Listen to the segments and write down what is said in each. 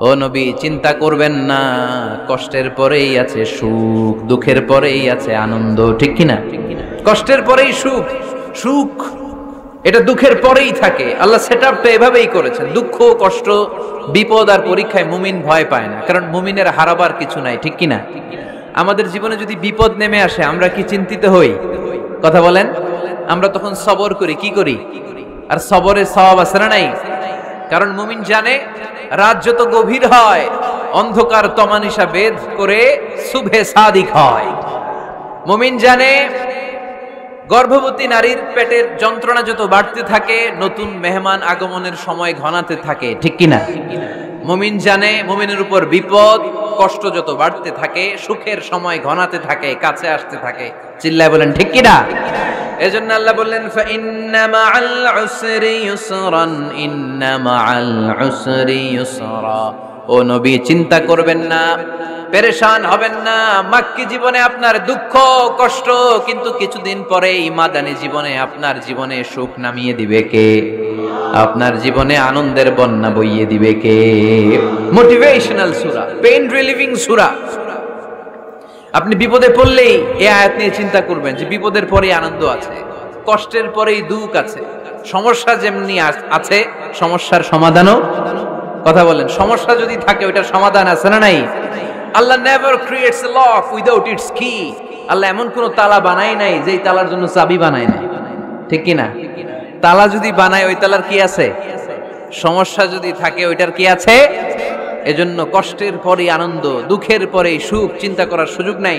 ও নবী, চিন্তা করবেন না, কষ্টের পরেই আছে সুখ, দুঃখের পরেই আছে আনন্দ, ঠিক কিনা? কষ্টের পরেই সুখ, সুখ এটা দুঃখের পরেই থাকে। আল্লাহ সেটআপটা এভাবেই করেছেন। দুঃখ, কষ্ট, বিপদ আর পরীক্ষায় মুমিন ভয় পায় না, কারণ মুমিনের হারাবার কিছু নাই, ঠিক কিনা? আমাদের জীবনে যদি বিপদ নেমে আসে আমরা কি চিন্তিত হই? কথা বলেন। আমরা তখন সবর করি, কি করি? আর সবরের সওয়াব আছে না নাই? কারণ মুমিন জানে রাত যত গভীর হয় অন্ধকার তমানিসা বেদ করে সুবহে সাদিক হয়। মুমিন জানে গর্ভবতী নারীর পেটের যন্ত্রণা যত বাড়তে থাকে নতুন মেহমান আগমনের সময় ঘনাতে থাকে, ঠিক কিনা? মুমিন জানে মুমিনের উপর বিপদ কষ্ট যত বাড়তে থাকে সুখের সময় ঘনাতে থাকে, কাছে আসতে থাকে। চিল্লায় বলেন ঠিক কিনা? এজন্য আল্লাহ বললেন ফাইন্না মাআল উসরি ইউসরান, ইন্না মাআল উসরি ইউসরা। ও নবী, চিন্তা করবেন না, পেরেশান হবেন না। মাক্কি জীবনে আপনার দুঃখ কষ্ট, কিন্তু কিছুদিন পরেই মাদানী জীবনে আপনার জীবনে সুখ নামিয়ে দিবে কে? আপনার জীবনে আনন্দের বন্যা বইয়ে দিবে কে? মোটিভেশনাল সূরা, পেইন রিলিভিং সূরা। আপনি বিপদে পড়লেই এই আয়াত নিয়ে চিন্তা করবেন যে বিপদের পরেই আনন্দ আছে, কষ্টের পরেই দুঃখ আছে। সমস্যা যেমনি আছে সমস্যার সমাধানও, কথা বলেন, সমস্যা যদি থাকে ওইটার সমাধান আছে না নাই? Allah never creates a lock without its key. Allah এমন কোন তালা বানায় নাই যেই তালার জন্য চাবি বানায় নাই, ঠিক কি না? তালা যদি বানায় ওই তালার কি আছে? সমস্যা যদি থাকে ওইটার কি আছে? এজন্য কষ্টের পরে আনন্দ, দুঃখের পরে সুখ, চিন্তা করার সুযোগ নাই।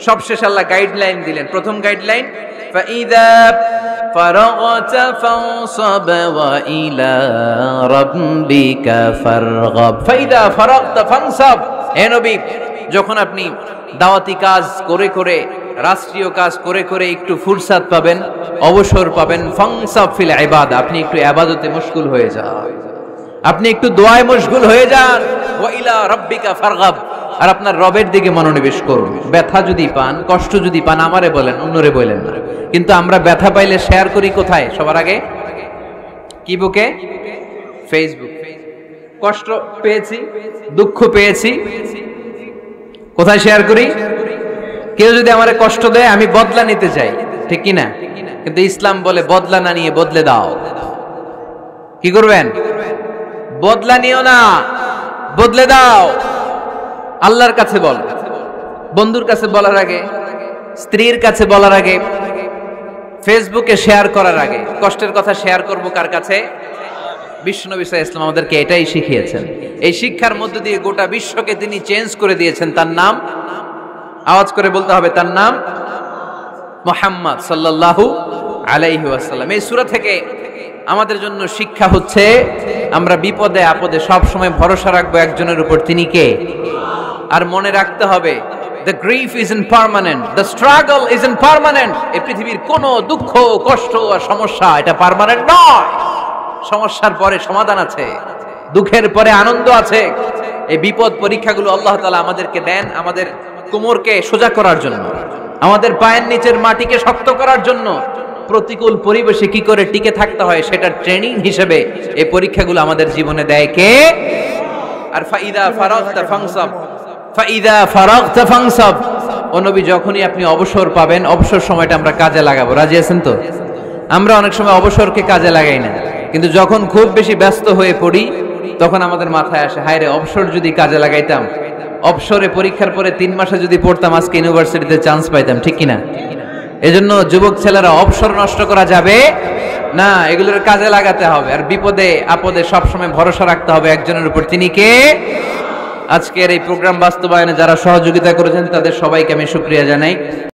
সবশেষ আল্লাহ গাইডলাইন দিলেন। প্রথম গাইডলাইন ফাইদা ফারাগতা ফানসাব ওয়া ইলা রাব্বিকা ফারগাব। ফাইদা ফারাগতা ফানসাব। হে নবী, যখন আপনি দাওয়াতি কাজ করে করে, রাষ্ট্রীয় কাজ করে করে একটু ফুরসাত পাবেন, অবসর পাবেন, ফানসাব ফিল ইবাদা, আপনি একটু ইবাদতে মশগুল হয়ে যান, আপনি একটু দোয়ায় মশগুল হয়ে যান। ওয়া ইলা রাব্বিকা ফারগাব, আর আপনার রবের দিকে মনোনিবেশ করুন। ব্যথা যদি পান, কষ্ট যদি পান, আমারে বলেন, অন্যরে বলেন না। কিন্তু আমরা ব্যথা পাইলে শেয়ার করি কোথায়? সবার আগে কি বুকে? ফেসবুক। কষ্ট পেয়েছি, দুঃখ পেয়েছি, কোথায় শেয়ার করি? কেউ যদি আমারে কষ্ট দেয় আমি বদলা নিতে চাই, ঠিক কি না? কিন্তু ইসলাম বলে বদলা না নিয়ে বদলে দাও। কি করবেন? বদলা নিও না, বদলে দাও। আল্লাহর কাছে বল, বন্ধুর কাছে বলার আগে, স্ত্রীর কাছে বলার আগে, ফেসবুকে শেয়ার করার আগে কষ্টের কথা শেয়ার করব কার কাছে? বিশ্বনবী সাল্লাল্লাহু আলাইহি ওয়াসাল্লাম আমাদেরকে এটাই শিখিয়েছেন। এই শিক্ষার মধ্য দিয়ে গোটা বিশ্বকে তিনি চেঞ্জ করে দিয়েছেন। তার নাম আওয়াজ করে বলতে হবে, তার নাম মুহাম্মদ সাল্লাল্লাহু আলাইহি ওয়াসাল্লাম। এই সূরা থেকে আমাদের জন্য শিক্ষা হচ্ছে আমরা বিপদে আপদে সব সময় ভরসা রাখবো একজনের উপর, তিনি কে? আর মনে রাখতে হবে the grief isn't permanent, the struggle isn't permanent. এই পৃথিবীর কোনো দুঃখ কষ্ট আর সমস্যা এটা পার্মানেন্ট নয়। সমস্যার পরে সমাধান আছে, দুঃখের পরে আনন্দ আছে। এই বিপদ পরীক্ষাগুলো আল্লাহ তাআলা আমাদেরকে দেন আমাদের কোমরকে সোজা করার জন্য, আমাদের পায়ের নিচের মাটিকে শক্ত করার জন্য। প্রতিকূল পরিবেশে কি করে টিকে থাকতে হয় সেটা ট্রেনিং হিসেবে এই পরীক্ষাগুলো আমাদের জীবনে দেয় কে? আর ফাইদা ফারাগতা ফানসাব, ফাইদা ফারাগতা ফানসাব। ও নবী, যখনই আপনি অবসর পাবেন, অবসর সময়টা আমরা কাজে লাগাবো। রাজি আছেন তো? আমরা অনেক সময় অবসরকে কাজে লাগাই না, কিন্তু যখন খুব বেশি ব্যস্ত হয়ে পড়ি তখন আমাদের মাথায় আসে, হায় রে, অবসর যদি কাজে লাগাইতাম, অবসরে পরীক্ষার পরে 3 মাসে যদি পড়তাম আজকে ইউনিভার্সিটিতে চান্স পাইতাম, ঠিক কিনা? এজন্য যুবক ছেলেরা অবসর নষ্ট করা যাবে না, এগুলোর কাজে লাগাতে হবে। আর বিপদে আপদে সবসময় ভরসা রাখতে হবে একজনের উপর, তিনি কে? আজকের এই প্রোগ্রাম বাস্তবায়নে যারা সহযোগিতা করেছেন তাদের সবাইকে আমি শুকরিয়া জানাই।